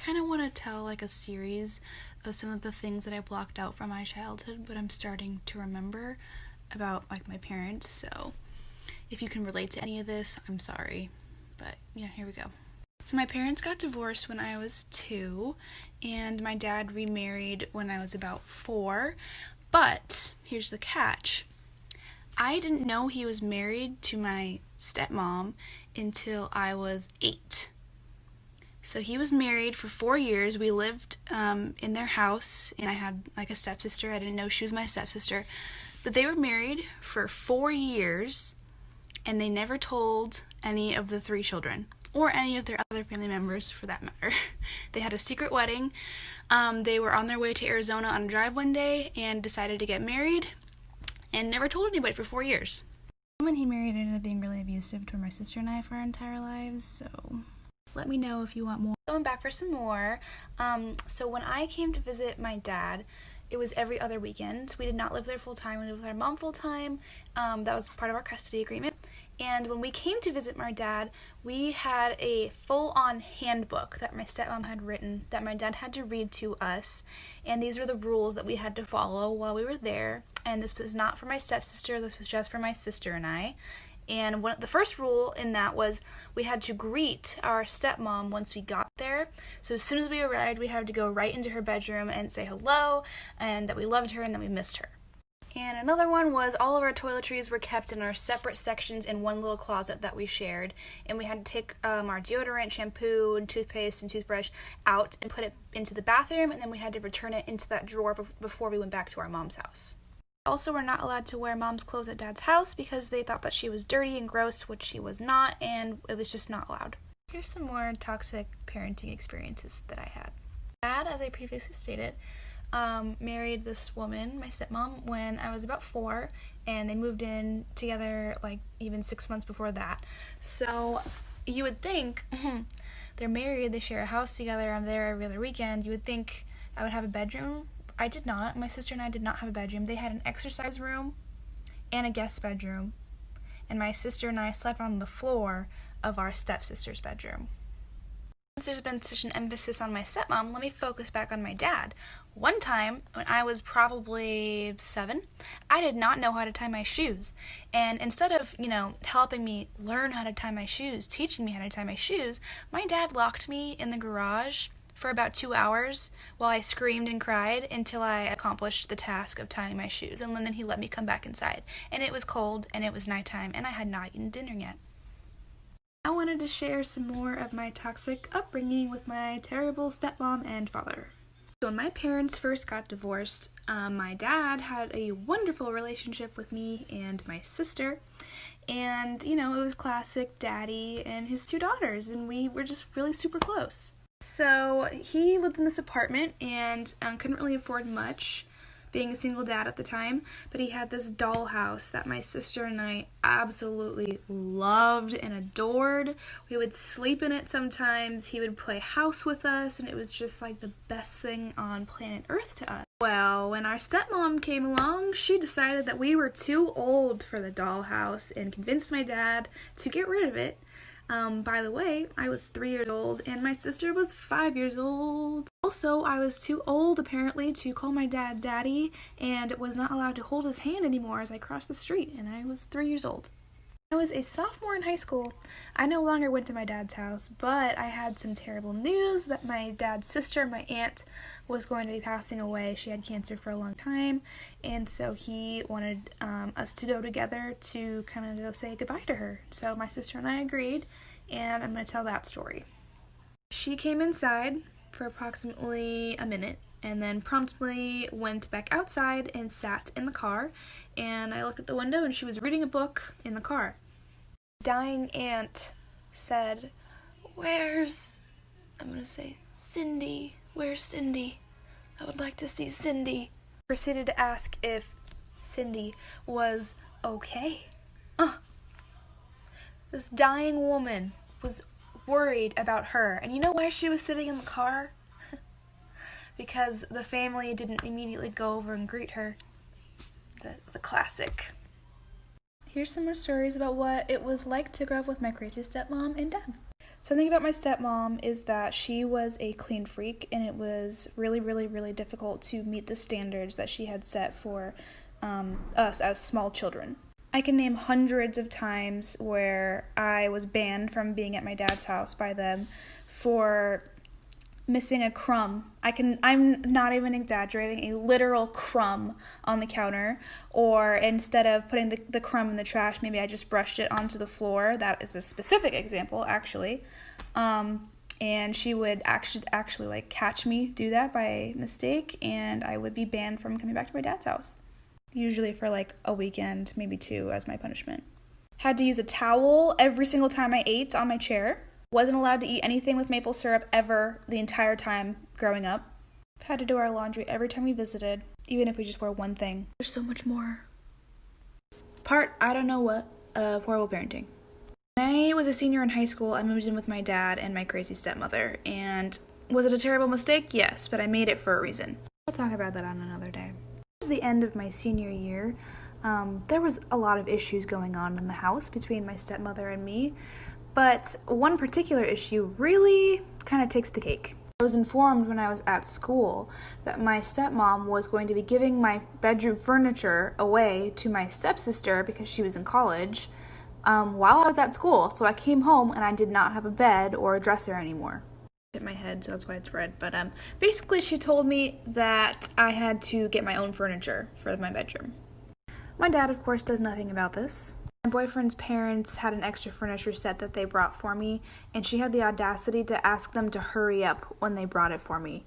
I kind of want to tell like a series of some of the things that I blocked out from my childhood, but I'm starting to remember about like my parents. So if you can relate to any of this, I'm sorry. But yeah, here we go. So my parents got divorced when I was 2, and my dad remarried when I was about 4. But here's the catch. I didn't know he was married to my stepmom until I was 8. So he was married for 4 years. We lived in their house, and I had like a stepsister. I didn't know she was my stepsister. But they were married for 4 years, and they never told any of the 3 children, or any of their other family members for that matter. They had a secret wedding. They were on their way to Arizona on a drive one day and decided to get married, and never told anybody for 4 years. The woman he married ended up being really abusive toward my sister and I for our entire lives, so let me know if you want more. Going back for some more, so when I came to visit my dad, it was every other weekend. We did not live there full-time. We lived with our mom full-time. That was part of our custody agreement. And when we came to visit my dad, we had a full-on handbook that my stepmom had written that my dad had to read to us. And these were the rules that we had to follow while we were there. And this was not for my stepsister. This was just for my sister and I. And the first rule in that was we had to greet our stepmom once we got there. So as soon as we arrived, we had to go right into her bedroom and say hello, and that we loved her and that we missed her. And another one was all of our toiletries were kept in our separate sections in one little closet that we shared. And we had to take our deodorant, shampoo, and toothpaste and toothbrush out and put it into the bathroom, and then we had to return it into that drawer before we went back to our mom's house. Also, we're not allowed to wear mom's clothes at dad's house because they thought that she was dirty and gross, which she was not, and it was just not allowed. Here's some more toxic parenting experiences that I had. Dad, as I previously stated, married this woman, my stepmom, when I was about 4, and they moved in together like even 6 months before that. So you would think, they're married, they share a house together, I'm there every other weekend, you would think I would have a bedroom. I did not. My sister and I did not have a bedroom. They had an exercise room and a guest bedroom, and my sister and I slept on the floor of our stepsister's bedroom. Since there's been such an emphasis on my stepmom, let me focus back on my dad. One time, when I was probably 7, I did not know how to tie my shoes, and instead of, helping me learn how to tie my shoes, teaching me how to tie my shoes, my dad locked me in the garage for about 2 hours while I screamed and cried until I accomplished the task of tying my shoes, and then he let me come back inside. And it was cold, and it was nighttime, and I had not eaten dinner yet. I wanted to share some more of my toxic upbringing with my terrible stepmom and father. So when my parents first got divorced, my dad had a wonderful relationship with me and my sister, and it was classic daddy and his 2 daughters, and we were just really super close. So he lived in this apartment and couldn't really afford much, being a single dad at the time, but he had this dollhouse that my sister and I absolutely loved and adored. We would sleep in it sometimes, he would play house with us, and it was just like the best thing on planet Earth to us. Well, when our stepmom came along, she decided that we were too old for the dollhouse and convinced my dad to get rid of it. By the way, I was 3 years old, and my sister was 5 years old. Also, I was too old, apparently, to call my dad daddy, and was not allowed to hold his hand anymore as I crossed the street, and I was 3 years old. I was a sophomore in high school. I no longer went to my dad's house, but I had some terrible news that my dad's sister, my aunt, was going to be passing away. She had cancer for a long time, and so he wanted us to go together to kind of go say goodbye to her. So my sister and I agreed, and I'm going to tell that story. She came inside for approximately a minute, and then promptly went back outside and sat in the car, and I looked at the window and she was reading a book in the car. Dying aunt said, I'm gonna say, Cindy, where's Cindy? I would like to see Cindy. Proceeded to ask if Cindy was okay. This dying woman was worried about her, and you know why she was sitting in the car? Because the family didn't immediately go over and greet her. The classic. Here's some more stories about what it was like to grow up with my crazy stepmom and dad. Something about my stepmom is that she was a clean freak, and it was really, really, really difficult to meet the standards that she had set for us as small children. I can name hundreds of times where I was banned from being at my dad's house by them for missing a crumb. I'm not even exaggerating, a literal crumb on the counter, or instead of putting the crumb in the trash, maybe I just brushed it onto the floor. That is a specific example, actually. And she would actually like catch me do that by mistake, and I would be banned from coming back to my dad's house. Usually for like a weekend, maybe 2 as my punishment. Had to use a towel every single time I ate on my chair. Wasn't allowed to eat anything with maple syrup ever the entire time growing up. Had to do our laundry every time we visited, even if we just wore one thing. There's so much more. Part I don't know what of horrible parenting. When I was a senior in high school, I moved in with my dad and my crazy stepmother. And was it a terrible mistake? Yes, but I made it for a reason. I'll talk about that on another day. It was the end of my senior year. There was a lot of issues going on in the house between my stepmother and me. But one particular issue really kind of takes the cake. I was informed when I was at school that my stepmom was going to be giving my bedroom furniture away to my stepsister because she was in college while I was at school. So I came home and I did not have a bed or a dresser anymore. Hit my head, so that's why it's red. But basically she told me that I had to get my own furniture for my bedroom. My dad, of course, does nothing about this. My boyfriend's parents had an extra furniture set that they brought for me, and she had the audacity to ask them to hurry up when they brought it for me.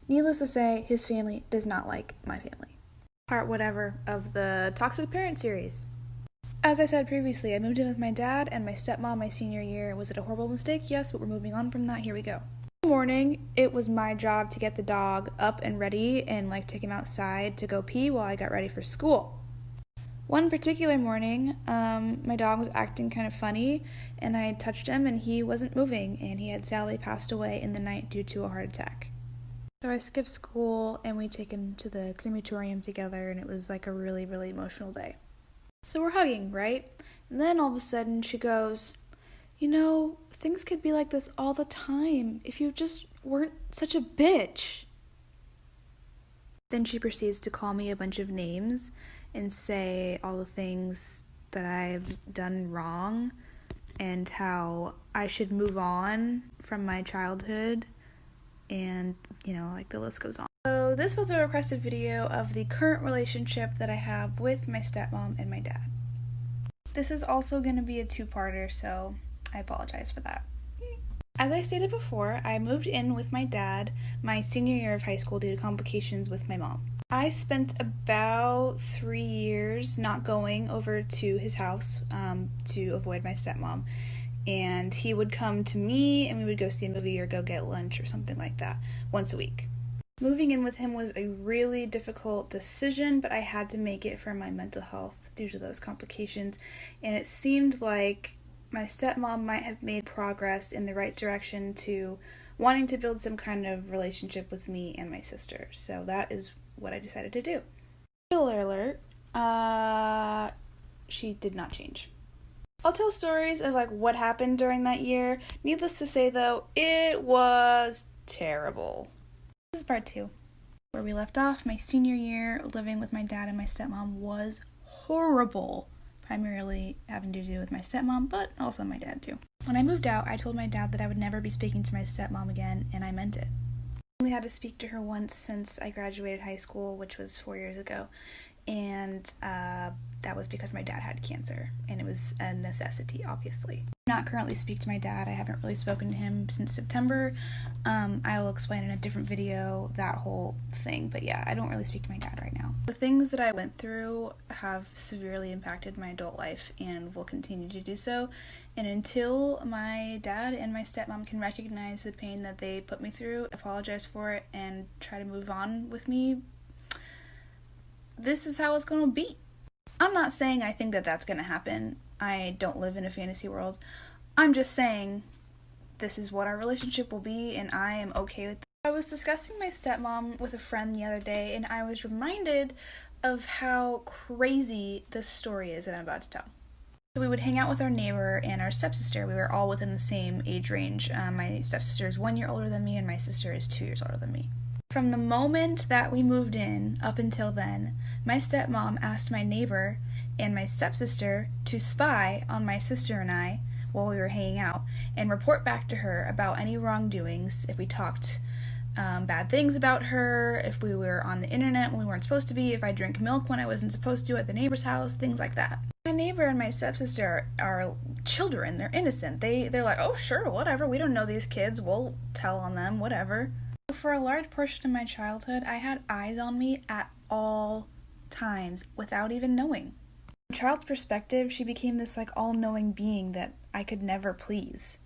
Needless to say, his family does not like my family. Part whatever of the Toxic Parent series. As I said previously, I moved in with my dad and my stepmom my senior year. Was it a horrible mistake? Yes, but we're moving on from that. Here we go. In the morning, it was my job to get the dog up and ready and take him outside to go pee while I got ready for school. One particular morning, my dog was acting kind of funny, and I touched him, and he wasn't moving, and he had sadly passed away in the night due to a heart attack. So I skipped school, and we take him to the crematorium together, and it was like a really, really emotional day. So we're hugging, right? And then all of a sudden, she goes, things could be like this all the time if you just weren't such a bitch. Then she proceeds to call me a bunch of names and say all the things that I've done wrong and how I should move on from my childhood, and the list goes on. So this was a requested video of the current relationship that I have with my stepmom and my dad. This is also going to be a 2-parter, so I apologize for that. As I stated before, I moved in with my dad my senior year of high school due to complications with my mom. I spent about 3 years not going over to his house to avoid my stepmom, and he would come to me and we would go see a movie or go get lunch or something like that once a week. Moving in with him was a really difficult decision, but I had to make it for my mental health due to those complications, and it seemed like my stepmom might have made progress in the right direction to wanting to build some kind of relationship with me and my sister. So that is what I decided to do. Spoiler alert, she did not change. I'll tell stories of what happened during that year. Needless to say though, it was terrible. This is part 2. Where we left off, my senior year living with my dad and my stepmom was horrible. Primarily having to do with my stepmom, but also my dad too. When I moved out, I told my dad that I would never be speaking to my stepmom again, and I meant it. I only had to speak to her once since I graduated high school, which was 4 years ago, and that was because my dad had cancer, and it was a necessity, obviously. I do not currently speak to my dad. I haven't really spoken to him since September. I will explain in a different video that whole thing, but yeah, I don't really speak to my dad right now. The things that I went through have severely impacted my adult life and will continue to do so, and until my dad and my stepmom can recognize the pain that they put me through, apologize for it, and try to move on with me, this is how it's going to be. I'm not saying I think that that's going to happen. I don't live in a fantasy world. I'm just saying this is what our relationship will be, and I am okay with that. I was discussing my stepmom with a friend the other day, and I was reminded of how crazy this story is that I'm about to tell. So we would hang out with our neighbor and our stepsister. We were all within the same age range. My stepsister is 1 year older than me, and my sister is 2 years older than me. From the moment that we moved in up until then, my stepmom asked my neighbor and my stepsister to spy on my sister and I while we were hanging out and report back to her about any wrongdoings, if we talked bad things about her, if we were on the internet when we weren't supposed to be, if I drank milk when I wasn't supposed to at the neighbor's house, things like that. My neighbor and my stepsister are children. They're innocent. They're like, oh, sure, whatever. We don't know these kids. We'll tell on them, whatever. For a large portion of my childhood, I had eyes on me at all times without even knowing. From a child's perspective, she became this like all-knowing being that I could never please.